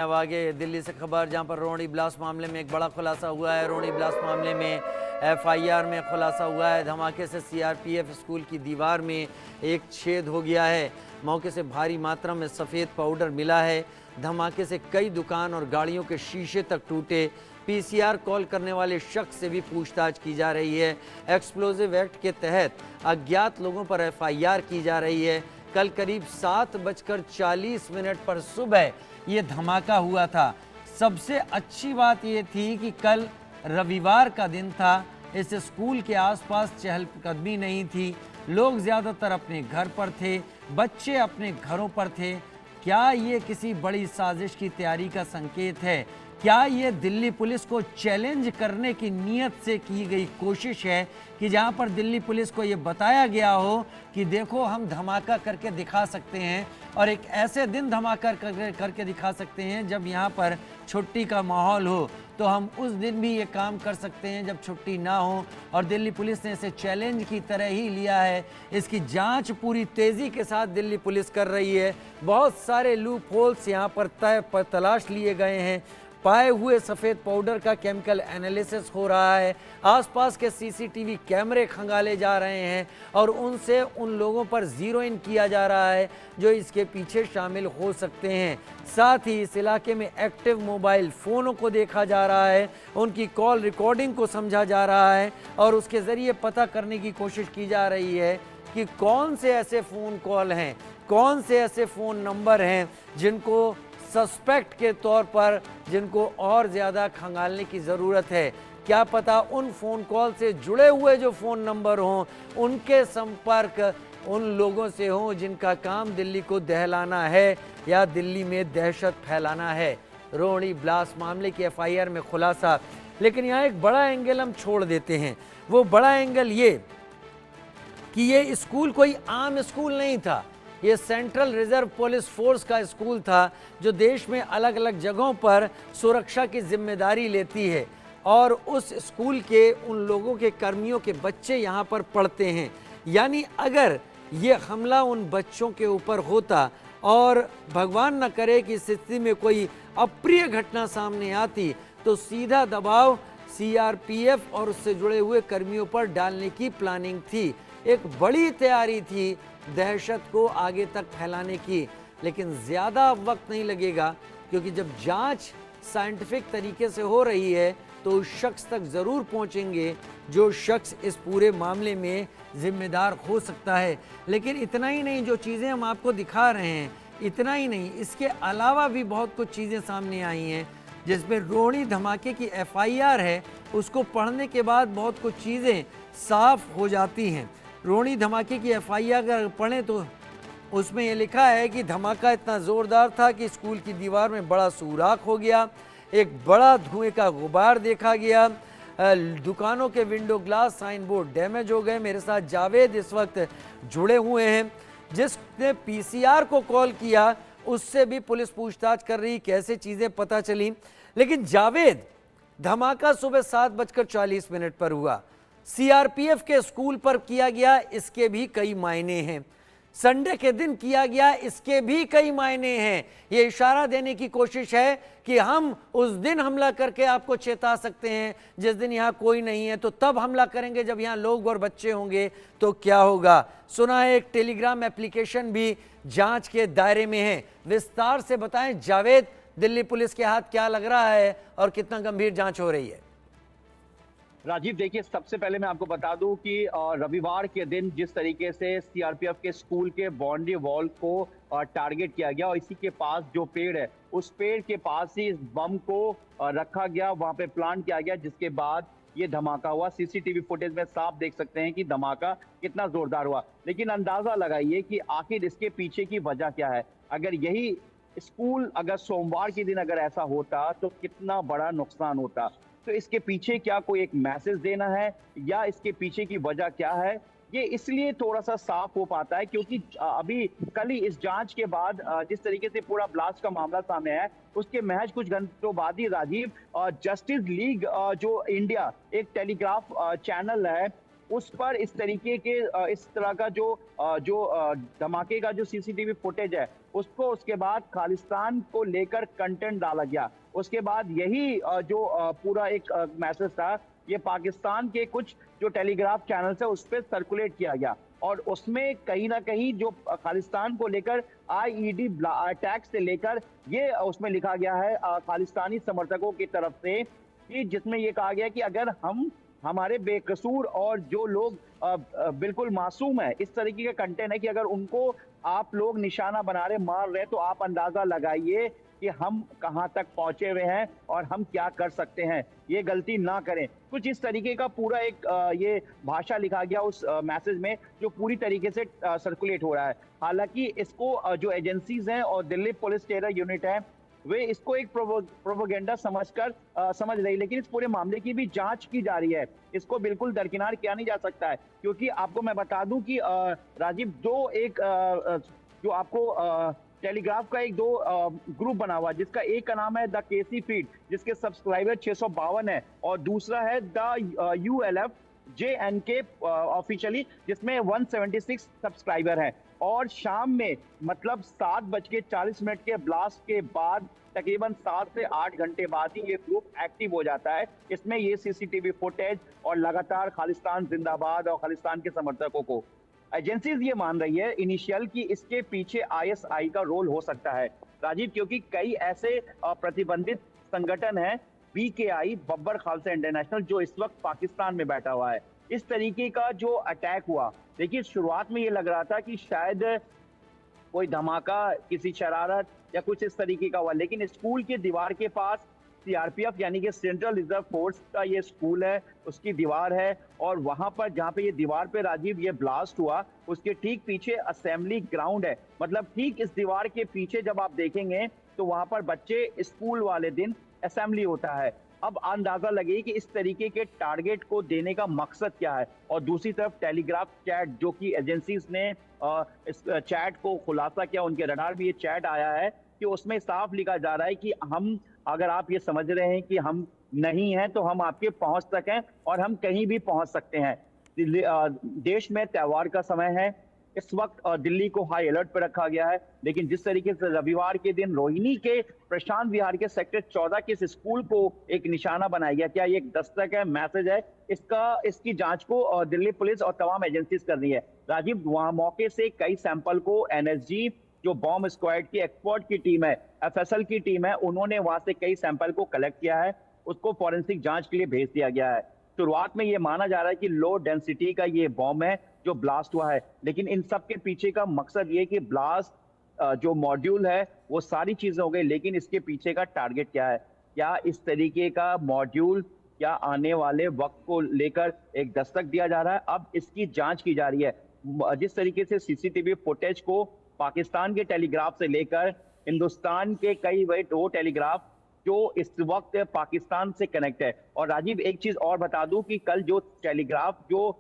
अब आगे दिल्ली से खबर, जहां पर रोहिणी ब्लास्ट मामले में एक बड़ा खुलासा हुआ है। रोहिणी ब्लास्ट मामले में एफआईआर में खुलासा हुआ है। धमाके से सीआरपीएफ स्कूल की दीवार में एक छेद हो गया है। मौके से भारी मात्रा में सफ़ेद पाउडर मिला है। धमाके से कई दुकान और गाड़ियों के शीशे तक टूटे। पीसीआर कॉल करने वाले शख्स से भी पूछताछ की जा रही है। एक्सप्लोजिव एक्ट के तहत अज्ञात लोगों पर एफआईआर की जा रही है। कल करीब 7:40 पर सुबह ये धमाका हुआ था। सबसे अच्छी बात ये थी कि कल रविवार का दिन था। इस स्कूल के आसपास चहलकदमी नहीं थी। लोग ज़्यादातर अपने घर पर थे, बच्चे अपने घरों पर थे। क्या ये किसी बड़ी साजिश की तैयारी का संकेत है? क्या ये दिल्ली पुलिस को चैलेंज करने की नीयत से की गई कोशिश है कि जहां पर दिल्ली पुलिस को ये बताया गया हो कि देखो हम धमाका करके दिखा सकते हैं, और एक ऐसे दिन धमाका करके दिखा सकते हैं जब यहां पर छुट्टी का माहौल हो, तो हम उस दिन भी ये काम कर सकते हैं जब छुट्टी ना हो। और दिल्ली पुलिस ने इसे चैलेंज की तरह ही लिया है। इसकी जांच पूरी तेज़ी के साथ दिल्ली पुलिस कर रही है। बहुत सारे लूप होल्स यहाँ पर तलाश लिए गए हैं। पाए हुए सफ़ेद पाउडर का केमिकल एनालिसिस हो रहा है। आसपास के सीसीटीवी कैमरे खंगाले जा रहे हैं और उनसे उन लोगों पर ज़ीरो इन किया जा रहा है जो इसके पीछे शामिल हो सकते हैं। साथ ही इस इलाके में एक्टिव मोबाइल फ़ोनों को देखा जा रहा है, उनकी कॉल रिकॉर्डिंग को समझा जा रहा है और उसके ज़रिए पता करने की कोशिश की जा रही है कि कौन से ऐसे फ़ोन कॉल हैं, कौन से ऐसे फ़ोन नंबर हैं जिनको सस्पेक्ट के तौर पर, जिनको और ज़्यादा खंगालने की ज़रूरत है। क्या पता उन फ़ोन कॉल से जुड़े हुए जो फ़ोन नंबर हों, उनके संपर्क उन लोगों से हों जिनका काम दिल्ली को दहलाना है या दिल्ली में दहशत फैलाना है। रोहिणी ब्लास्ट मामले की एफआईआर में खुलासा, लेकिन यहाँ एक बड़ा एंगल हम छोड़ देते हैं। वो बड़ा एंगल ये कि ये स्कूल कोई आम स्कूल नहीं था। ये सेंट्रल रिजर्व पुलिस फोर्स का स्कूल था जो देश में अलग अलग जगहों पर सुरक्षा की जिम्मेदारी लेती है, और उस स्कूल के उन लोगों के कर्मियों के बच्चे यहाँ पर पढ़ते हैं। यानी अगर ये हमला उन बच्चों के ऊपर होता और भगवान न करे कि स्थिति में कोई अप्रिय घटना सामने आती, तो सीधा दबाव सीआरपीएफ और उससे जुड़े हुए कर्मियों पर डालने की प्लानिंग थी। एक बड़ी तैयारी थी दहशत को आगे तक फैलाने की। लेकिन ज़्यादा वक्त नहीं लगेगा, क्योंकि जब जांच साइंटिफिक तरीके से हो रही है तो उस शख्स तक ज़रूर पहुंचेंगे जो शख्स इस पूरे मामले में ज़िम्मेदार हो सकता है। लेकिन इतना ही नहीं, जो चीज़ें हम आपको दिखा रहे हैं इतना ही नहीं, इसके अलावा भी बहुत कुछ चीज़ें सामने आई हैं जिसमें रोहिणी धमाके की एफआईआर है, उसको पढ़ने के बाद बहुत कुछ चीज़ें साफ हो जाती हैं। रोहिणी धमाके की एफआईआर अगर पढ़ें तो उसमें ये लिखा है कि धमाका इतना ज़ोरदार था कि स्कूल की दीवार में बड़ा सुराख हो गया, एक बड़ा धुएं का गुबार देखा गया, दुकानों के window glass, sign board damage हो गए। मेरे साथ जावेद इस वक्त जुड़े हुए हैं, जिसने पीसीआर को कॉल किया उससे भी पुलिस पूछताछ कर रही कैसे चीज़ें पता चली। लेकिन जावेद, धमाका सुबह 7:40 पर हुआ, सीआरपीएफ के स्कूल पर किया गया, इसके भी कई मायने हैं। संडे के दिन किया गया, इसके भी कई मायने हैं। ये इशारा देने की कोशिश है कि हम उस दिन हमला करके आपको चेता सकते हैं जिस दिन यहाँ कोई नहीं है, तो तब हमला करेंगे जब यहाँ लोग और बच्चे होंगे तो क्या होगा। सुना है एक टेलीग्राम एप्लीकेशन भी जांच के दायरे में है। विस्तार से बताएं जावेद, दिल्ली पुलिस के हाथ क्या लग रहा है और कितना गंभीर जांच हो रही है? राजीव, देखिए, सबसे पहले मैं आपको बता दूं कि रविवार के दिन जिस तरीके से सीआरपीएफ के स्कूल के बाउंड्री वॉल को टारगेट किया गया और इसी के पास जो पेड़ है उस पेड़ के पास ही इस बम को रखा गया, वहां पे प्लांट किया गया, जिसके बाद ये धमाका हुआ। सीसीटीवी फुटेज में साफ देख सकते हैं कि धमाका कितना जोरदार हुआ। लेकिन अंदाजा लगाइए कि आखिर इसके पीछे की वजह क्या है। अगर यही स्कूल अगर सोमवार के दिन अगर ऐसा होता तो कितना बड़ा नुकसान होता। तो इसके पीछे क्या कोई एक मैसेज देना है या इसके पीछे की वजह क्या है, ये इसलिए थोड़ा सा साफ हो पाता है क्योंकि अभी कल ही इस जांच के बाद जिस तरीके से पूरा ब्लास्ट का मामला सामने आया, उसके महज कुछ घंटों बाद ही राजीव, जस्टिस लीग जो इंडिया एक टेलीग्राफ चैनल है, उस पर इस तरीके के इस तरह का जो धमाके का जो सीसीटीवी फुटेज है उसको उसके बाद खालिस्तान को लेकर कंटेंट डाला गया। उसके बाद यही जो पूरा एक मैसेज था, ये पाकिस्तान के कुछ जो टेलीग्राफ चैनल्स है उस पर सर्कुलेट किया गया और उसमें कहीं ना कहीं जो खालिस्तान को लेकर आईईडी अटैक से लेकर ये उसमें लिखा गया है खालिस्तानी समर्थकों की तरफ से, कि जिसमें ये कहा गया कि अगर हम हमारे बेकसूर और जो लोग बिल्कुल मासूम है, इस तरीके का कंटेंट है कि अगर उनको आप लोग निशाना बना रहे, मार रहे, तो आप अंदाजा लगाइए कि हम कहां तक पहुंचे हुए हैं और हम क्या कर सकते हैं, ये गलती ना करें। कुछ इस तरीके का पूरा एक ये भाषा लिखा गया उस मैसेज में, जो पूरी तरीके से सर्कुलेट हो रहा है। हालांकि इसको जो एजेंसीज हैं और दिल्ली पुलिस टेरर यूनिट है, वे इसको एक प्रोपोगेंडा समझकर समझ रही, लेकिन इस पूरे मामले की भी जांच की जा रही है। इसको बिल्कुल दरकिनार किया नहीं जा सकता है, क्योंकि आपको मैं बता दूं कि राजीव, जो आपको टेलीग्राफ का एक दो ग्रुप बना हुआ, जिसका एक का नाम है द केसी फीड, जिसके सब्सक्राइबर 652 है, और दूसरा है द यूएलएफ JNK ऑफिशियली, जिसमें 176 सब्सक्राइबर हैं। और शाम में मतलब 7:40 के ब्लास्ट के बाद तकरीबन 7 से 8 घंटे बाद ही ये ग्रुप एक्टिव हो जाता है। इसमें ये सीसीटीवी फुटेज और लगातार खालिस्तान जिंदाबाद और खालिस्तान के समर्थकों को एजेंसीज ये मान रही है इनिशियल कि इसके पीछे ISI का रोल हो सकता है राजीव, क्योंकि कई ऐसे प्रतिबंधित संगठन हैं, BKI बब्बर खालसा इंटरनेशनल, जो इस वक्त पाकिस्तान में बैठा हुआ है। इस तरीके का जो अटैक हुआ, देखिए शुरुआत में ये लग रहा था कि शायद कोई धमाका, किसी शरारत या कुछ इस तरीके का हुआ, लेकिन स्कूल की दीवार के पास CRPF यानी कि सेंट्रल रिजर्व फोर्स का ये स्कूल है, उसकी दीवार है, और वहां पर जहां पे ये दीवार पे राजीव ये ब्लास्ट हुआ, उसके ठीक पीछे असेंबली ग्राउंड है। मतलब ठीक इस दीवार के पीछे जब आप देखेंगे तो वहां पर बच्चे स्कूल वाले दिन असेंबली होता है। अब अंदाजा लगे कि इस तरीके के टारगेट को देने का मकसद क्या है। और दूसरी तरफ टेलीग्राफ चैट, जो कि एजेंसीज ने इस चैट को खुलासा किया, उनके रडार में ये चैट आया है कि उसमें साफ लिखा जा रहा है कि हम, अगर आप ये समझ रहे हैं कि हम नहीं हैं, तो हम आपके पहुंच तक हैं और हम कहीं भी पहुंच सकते हैं। देश में त्योहार का समय है, इस वक्त दिल्ली को हाई अलर्ट पर रखा गया है, लेकिन जिस तरीके से रविवार के दिन रोहिणी के प्रशांत विहार के सेक्टर 14 के इस स्कूल को एक निशाना बनाया गया, क्या ये एक दस्तक है, मैसेज है, इसकी जांच को दिल्ली पुलिस और तमाम एजेंसीज कर रही है राजीव। वहां मौके से कई सैंपल को NSG, जो बॉम्ब स्क्वाड की एक्सपर्ट की टीम है, FSL की टीम है, उन्होंने वहां से कई सैंपल को कलेक्ट किया है, उसको फॉरेंसिक जांच के लिए भेज दिया गया है। शुरुआत में ये माना जा रहा है कि लो डेंसिटी का ये बॉम्ब है जो ब्लास्ट हुआ है, लेकिन इन सब के पीछे का मकसद ये कि ब्लास्ट जो मॉड्यूल है वो सारी चीजें हो गई, लेकिन इसके पीछे का टारगेट क्या है? क्या इस तरीके का मॉड्यूल क्या आने वाले वक्त को लेकर एक दस्तक दिया जा रहा है? अब इसकी जांच की जा रही है। जिस तरीके से CCTV फुटेज को पाकिस्तान के टेलीग्राफ से लेकर हिंदुस्तान के कई वही दो टेलीग्राफ जो इस वक्त पाकिस्तान से कनेक्ट है। और राजीव एक चीज और बता दूं कि कल जो टेलीग्राफ जो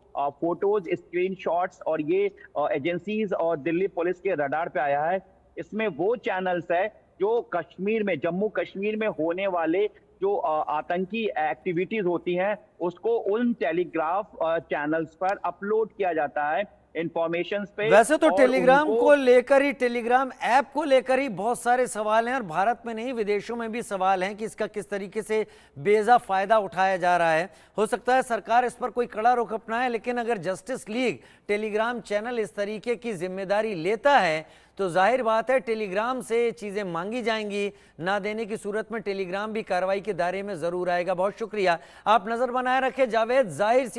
फोटोज, स्क्रीनशॉट्स और ये एजेंसीज और दिल्ली पुलिस के रडार पे आया है, इसमें वो चैनल्स है जो कश्मीर में, जम्मू कश्मीर में होने वाले जो आतंकी एक्टिविटीज होती हैं उसको उन टेलीग्राफ चैनल्स पर अपलोड किया जाता है इंफॉर्मेशन पे। वैसे तो टेलीग्राम को लेकर ही, टेलीग्राम ऐप को लेकर ही बहुत सारे सवाल हैं, और भारत में नहीं विदेशों में भी सवाल हैं कि इसका किस तरीके से बेजा फायदा उठाया जा रहा है। हो सकता है सरकार इस पर कोई कड़ा रुख अपनाए, लेकिन अगर जस्टिस लीग टेलीग्राम चैनल इस तरीके की जिम्मेदारी लेता है तो जाहिर बात है टेलीग्राम से चीजें मांगी जाएंगी, ना देने की सूरत में टेलीग्राम भी कार्रवाई के दायरे में जरूर आएगा। बहुत शुक्रिया, आप नजर बनाए रखें जावेद। जाहिर सी